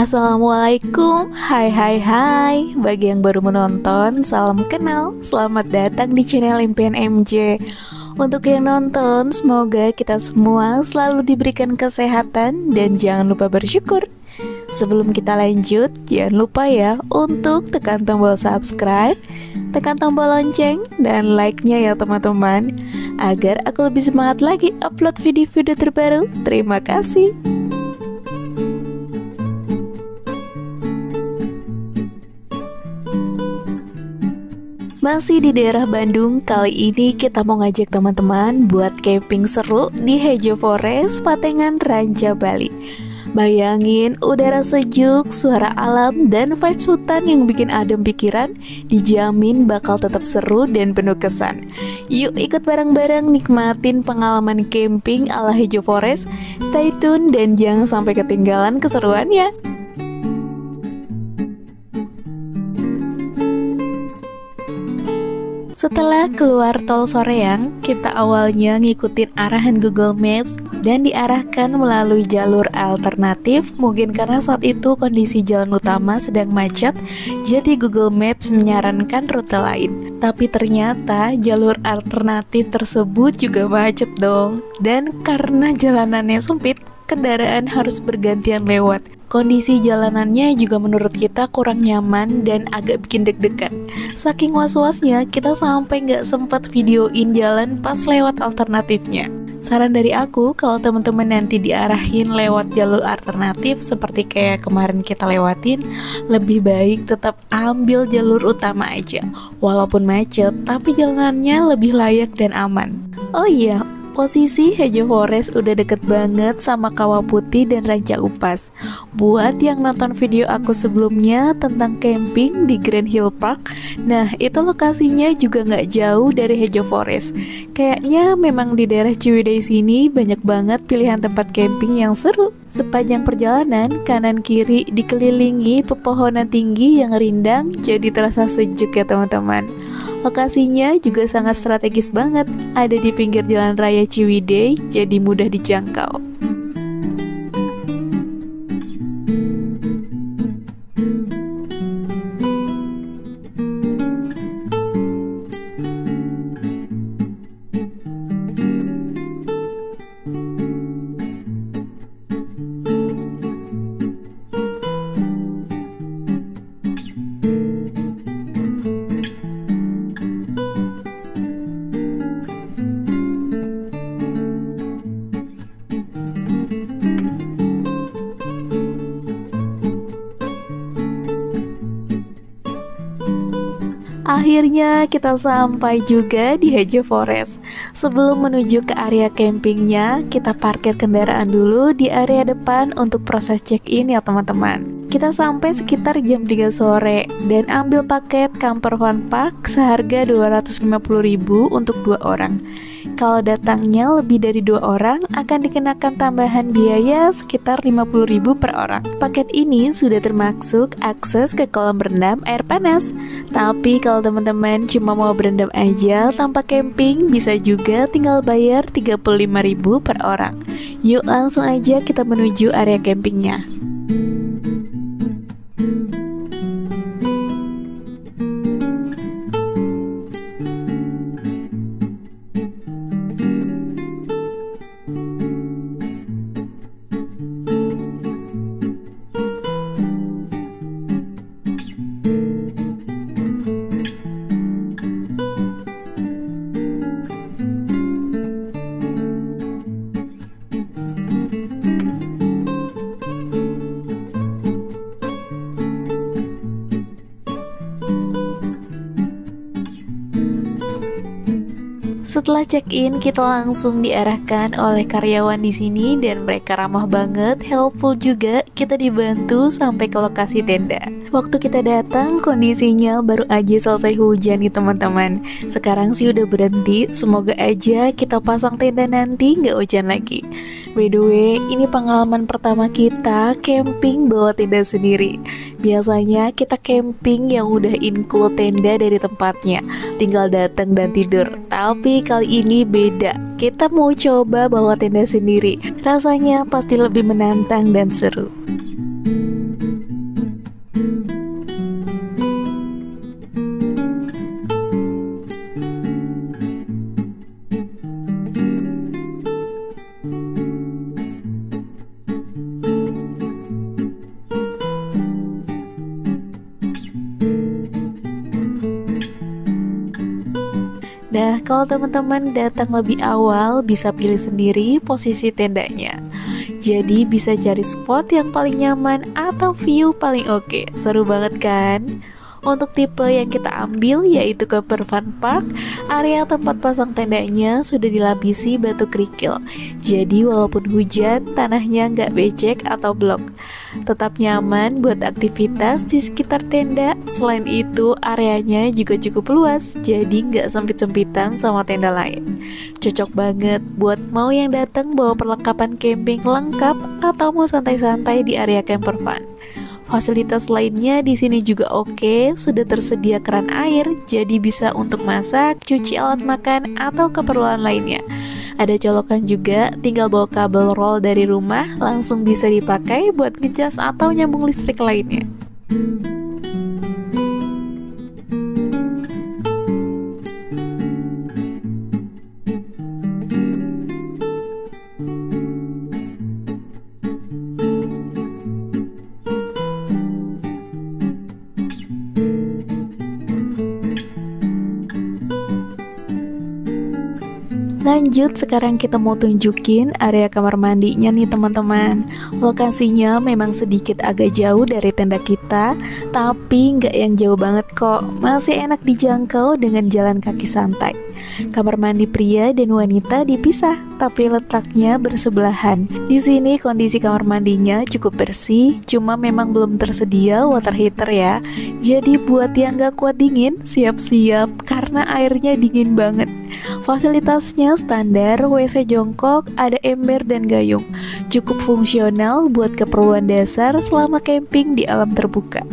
Assalamualaikum, hai. Bagi yang baru menonton, salam kenal. Selamat datang di channel Impian MJ. Untuk yang nonton, semoga kita semua selalu diberikan kesehatan dan jangan lupa bersyukur. Sebelum kita lanjut, jangan lupa ya untuk tekan tombol subscribe, tekan tombol lonceng, dan like-nya ya teman-teman, agar aku lebih semangat lagi upload video-video terbaru. Terima kasih. Masih di daerah Bandung, kali ini kita mau ngajak teman-teman buat camping seru di Hejo Forest, Patengan, Ranca, Bali. Bayangin udara sejuk, suara alam, dan vibes hutan yang bikin adem pikiran, dijamin bakal tetap seru dan penuh kesan. Yuk ikut bareng-bareng nikmatin pengalaman camping ala Hejo Forest. Stay tune dan jangan sampai ketinggalan keseruannya. Setelah keluar tol Soreang, kita awalnya ngikutin arahan Google Maps dan diarahkan melalui jalur alternatif. Mungkin karena saat itu kondisi jalan utama sedang macet, jadi Google Maps menyarankan rute lain. Tapi ternyata jalur alternatif tersebut juga macet dong. Dan karena jalanannya sempit, kendaraan harus bergantian lewat. Kondisi jalanannya juga menurut kita kurang nyaman dan agak bikin deg-degan. Saking was-wasnya, kita sampai nggak sempat videoin jalan pas lewat alternatifnya. Saran dari aku, kalau teman-teman nanti diarahin lewat jalur alternatif seperti kayak kemarin kita lewatin, lebih baik tetap ambil jalur utama aja. Walaupun macet, tapi jalanannya lebih layak dan aman. Oh iya, posisi Hejo Forest udah deket banget sama Kawah Putih dan Ranca Upas. Buat yang nonton video aku sebelumnya tentang camping di Grand Hill Park, nah itu lokasinya juga nggak jauh dari Hejo Forest. Kayaknya memang di daerah Ciwidey sini banyak banget pilihan tempat camping yang seru. Sepanjang perjalanan, kanan kiri dikelilingi pepohonan tinggi yang rindang, jadi terasa sejuk ya teman-teman. Lokasinya juga sangat strategis banget, ada di pinggir jalan raya Ciwidey, jadi mudah dijangkau. Akhirnya kita sampai juga di Hejo Forest. Sebelum menuju ke area campingnya, kita parkir kendaraan dulu di area depan untuk proses check-in ya teman-teman. Kita sampai sekitar jam 3 sore dan ambil paket camper van park seharga 250.000 untuk 2 orang. Kalau datangnya lebih dari 2 orang akan dikenakan tambahan biaya sekitar 50.000 per orang. Paket ini sudah termasuk akses ke kolam renang air panas. Tapi kalau teman-teman cuma mau berendam aja tanpa camping, bisa juga tinggal bayar 35.000 per orang. Yuk langsung aja kita menuju area campingnya. Setelah check-in, kita langsung diarahkan oleh karyawan di sini dan mereka ramah banget, helpful juga. Kita dibantu sampai ke lokasi tenda. Waktu kita datang, kondisinya baru aja selesai hujan nih teman-teman. Sekarang sih udah berhenti, semoga aja kita pasang tenda nanti nggak hujan lagi. By the way, ini pengalaman pertama kita camping bawa tenda sendiri. Biasanya kita camping yang udah include tenda dari tempatnya, tinggal datang dan tidur. Tapi kali ini beda, kita mau coba bawa tenda sendiri. Rasanya pasti lebih menantang dan seru. Nah, kalau teman-teman datang lebih awal, bisa pilih sendiri posisi tendanya. Jadi bisa cari spot yang paling nyaman atau view paling oke. Seru banget kan? Untuk tipe yang kita ambil yaitu Camper Fun Park, area tempat pasang tendanya sudah dilapisi batu kerikil. Jadi walaupun hujan, tanahnya nggak becek atau blok. Tetap nyaman buat aktivitas di sekitar tenda. Selain itu, areanya juga cukup luas, jadi nggak sempit-sempitan sama tenda lain. Cocok banget buat mau yang datang bawa perlengkapan camping lengkap atau mau santai-santai di area camper fun. Fasilitas lainnya di sini juga oke, sudah tersedia keran air, jadi bisa untuk masak, cuci alat makan, atau keperluan lainnya. Ada colokan juga, tinggal bawa kabel roll dari rumah, langsung bisa dipakai buat ngecas atau nyambung listrik lainnya. Lanjut, sekarang kita mau tunjukin area kamar mandinya nih teman-teman. Lokasinya memang sedikit agak jauh dari tenda kita, tapi nggak yang jauh banget kok. Masih enak dijangkau dengan jalan kaki santai. Kamar mandi pria dan wanita dipisah, tapi letaknya bersebelahan. Di sini kondisi kamar mandinya cukup bersih, cuma memang belum tersedia water heater ya. Jadi buat yang nggak kuat dingin, siap-siap karena airnya dingin banget. Fasilitasnya standar, WC jongkok, ada ember dan gayung. Cukup fungsional buat keperluan dasar selama camping di alam terbuka.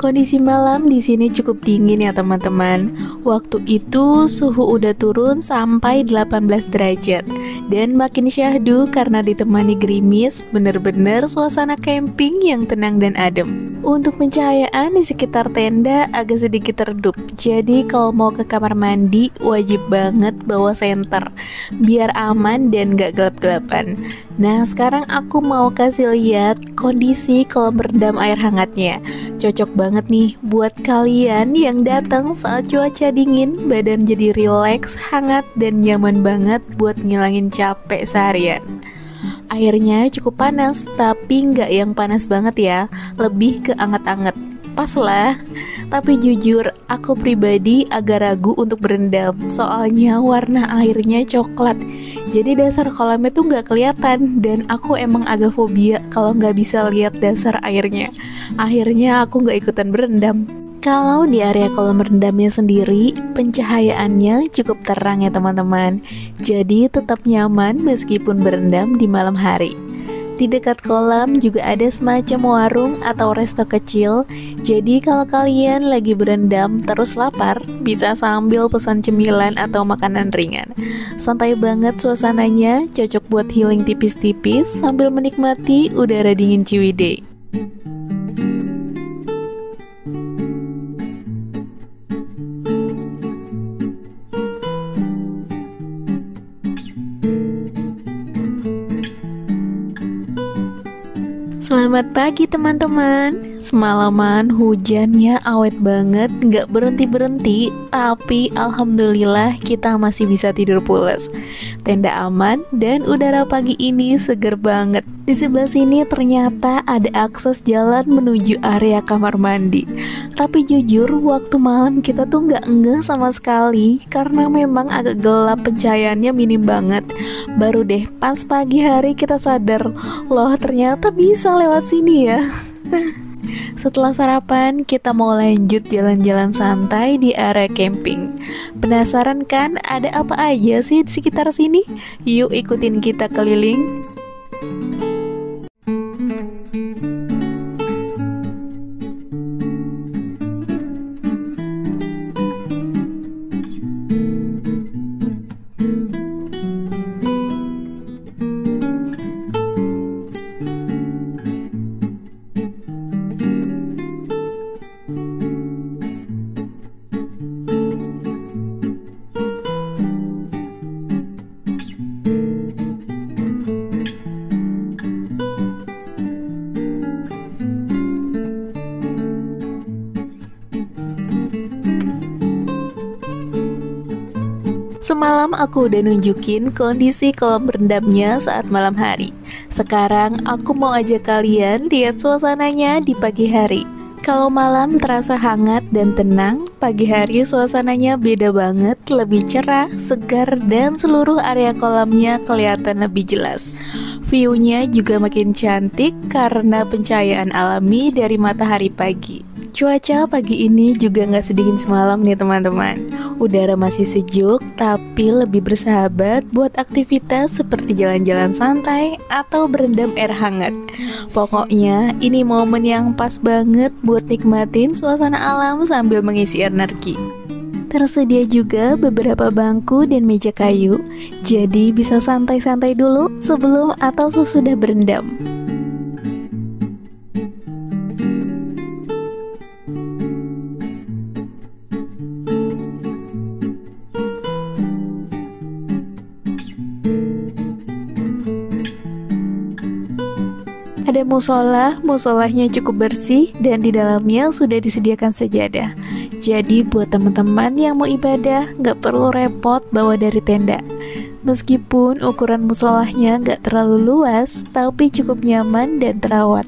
Kondisi malam di sini cukup dingin ya teman-teman. Waktu itu suhu udah turun sampai 18 derajat dan makin syahdu karena ditemani gerimis. Bener-bener suasana camping yang tenang dan adem. Untuk pencahayaan di sekitar tenda agak sedikit redup. Jadi kalau mau ke kamar mandi wajib banget bawa senter biar aman dan gak gelap-gelapan. Nah, sekarang aku mau kasih lihat kondisi kolam berendam air hangatnya. Cocok banget nih buat kalian yang datang saat cuaca dingin, badan jadi rileks, hangat, dan nyaman banget buat ngilangin capek seharian. Airnya cukup panas, tapi nggak yang panas banget ya, lebih ke anget-anget. Pas lah, tapi jujur aku pribadi agak ragu untuk berendam, soalnya warna airnya coklat. Jadi dasar kolamnya tuh nggak kelihatan dan aku emang agak fobia kalau nggak bisa lihat dasar airnya. Akhirnya aku nggak ikutan berendam. Kalau di area kolam berendamnya sendiri, pencahayaannya cukup terang ya teman-teman. Jadi tetap nyaman meskipun berendam di malam hari. Di dekat kolam juga ada semacam warung atau resto kecil. Jadi kalau kalian lagi berendam terus lapar, bisa sambil pesan cemilan atau makanan ringan. Santai banget suasananya, cocok buat healing tipis-tipis sambil menikmati udara dingin Ciwidey. Selamat pagi teman-teman. Semalaman hujannya awet banget, nggak berhenti-berhenti, tapi alhamdulillah kita masih bisa tidur pules. Tenda aman dan udara pagi ini seger banget. Di sebelah sini ternyata ada akses jalan menuju area kamar mandi. Tapi jujur waktu malam kita tuh nggak enggah sama sekali karena memang agak gelap, pencahayaannya minim banget. Baru deh pas pagi hari kita sadar, loh ternyata bisa lewat sini ya. Setelah sarapan, kita mau lanjut jalan-jalan santai di area camping. Penasaran kan ada apa aja sih di sekitar sini? Yuk ikutin kita keliling. Semalam aku udah nunjukin kondisi kolam berendamnya saat malam hari. Sekarang aku mau ajak kalian lihat suasananya di pagi hari. Kalau malam terasa hangat dan tenang, pagi hari suasananya beda banget, lebih cerah, segar, dan seluruh area kolamnya kelihatan lebih jelas. View-nya juga makin cantik karena pencahayaan alami dari matahari pagi. Cuaca pagi ini juga nggak sedingin semalam nih teman-teman. Udara masih sejuk tapi lebih bersahabat buat aktivitas seperti jalan-jalan santai atau berendam air hangat. Pokoknya ini momen yang pas banget buat nikmatin suasana alam sambil mengisi energi. Tersedia juga beberapa bangku dan meja kayu, jadi bisa santai-santai dulu sebelum atau sesudah berendam. Ada musolahnya cukup bersih dan di dalamnya sudah disediakan sajadah. Jadi buat teman-teman yang mau ibadah nggak perlu repot bawa dari tenda. Meskipun ukuran musolahnya nggak terlalu luas, tapi cukup nyaman dan terawat.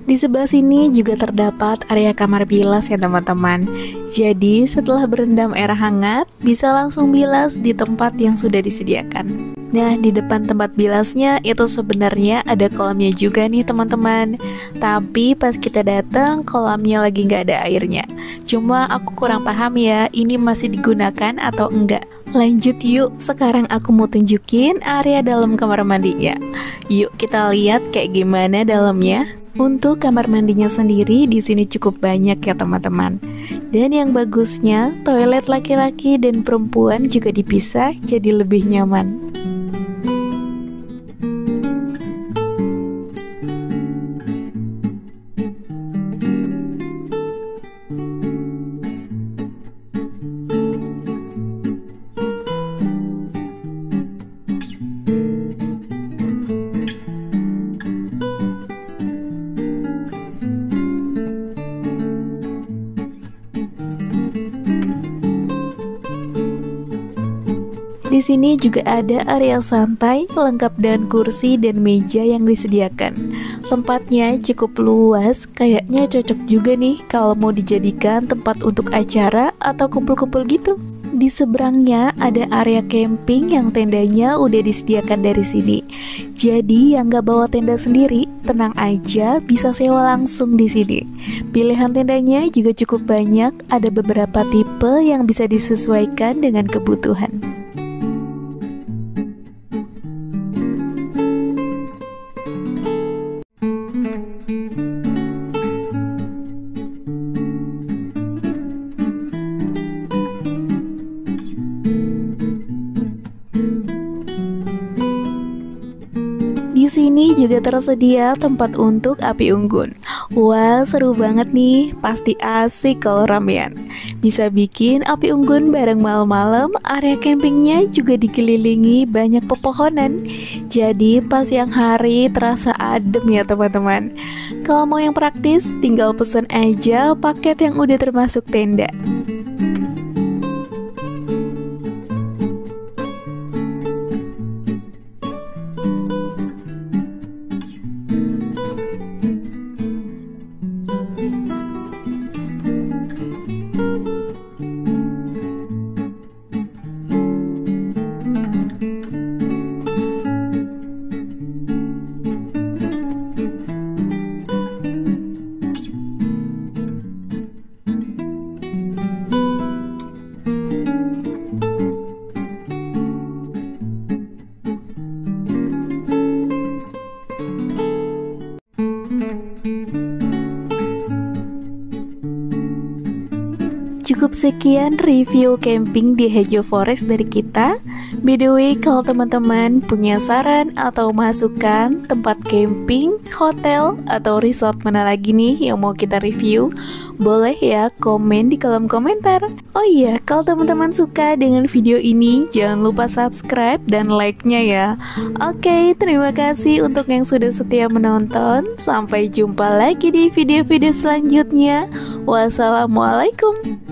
Di sebelah sini juga terdapat area kamar bilas ya teman-teman. Jadi setelah berendam air hangat, bisa langsung bilas di tempat yang sudah disediakan. Nah, di depan tempat bilasnya itu sebenarnya ada kolamnya juga nih teman-teman. Tapi pas kita datang, kolamnya lagi nggak ada airnya. Cuma aku kurang paham ya, ini masih digunakan atau enggak. Lanjut yuk, sekarang aku mau tunjukin area dalam kamar mandinya. Yuk kita lihat kayak gimana dalamnya. Untuk kamar mandinya sendiri di sini cukup banyak ya teman-teman. Dan yang bagusnya, toilet laki-laki dan perempuan juga dipisah jadi lebih nyaman. Di sini juga ada area santai, lengkap dengan kursi dan meja yang disediakan. Tempatnya cukup luas, kayaknya cocok juga nih kalau mau dijadikan tempat untuk acara atau kumpul-kumpul gitu. Di seberangnya ada area camping yang tendanya udah disediakan dari sini. Jadi yang gak bawa tenda sendiri, tenang aja bisa sewa langsung di sini. Pilihan tendanya juga cukup banyak, ada beberapa tipe yang bisa disesuaikan dengan kebutuhan. Di sini juga tersedia tempat untuk api unggun. Wah, seru banget nih, pasti asik kalau ramean. Bisa bikin api unggun bareng malam-malam, area campingnya juga dikelilingi banyak pepohonan. Jadi pas siang hari terasa adem ya teman-teman. Kalau mau yang praktis, tinggal pesen aja paket yang udah termasuk tenda. Cukup sekian review camping di Hejo Forest dari kita. By the way, kalau teman-teman punya saran atau masukan tempat camping, hotel, atau resort mana lagi nih yang mau kita review, boleh ya komen di kolom komentar. Oh iya, kalau teman-teman suka dengan video ini, jangan lupa subscribe dan like-nya ya. Oke, terima kasih untuk yang sudah setia menonton. Sampai jumpa lagi di video-video selanjutnya. Wassalamualaikum.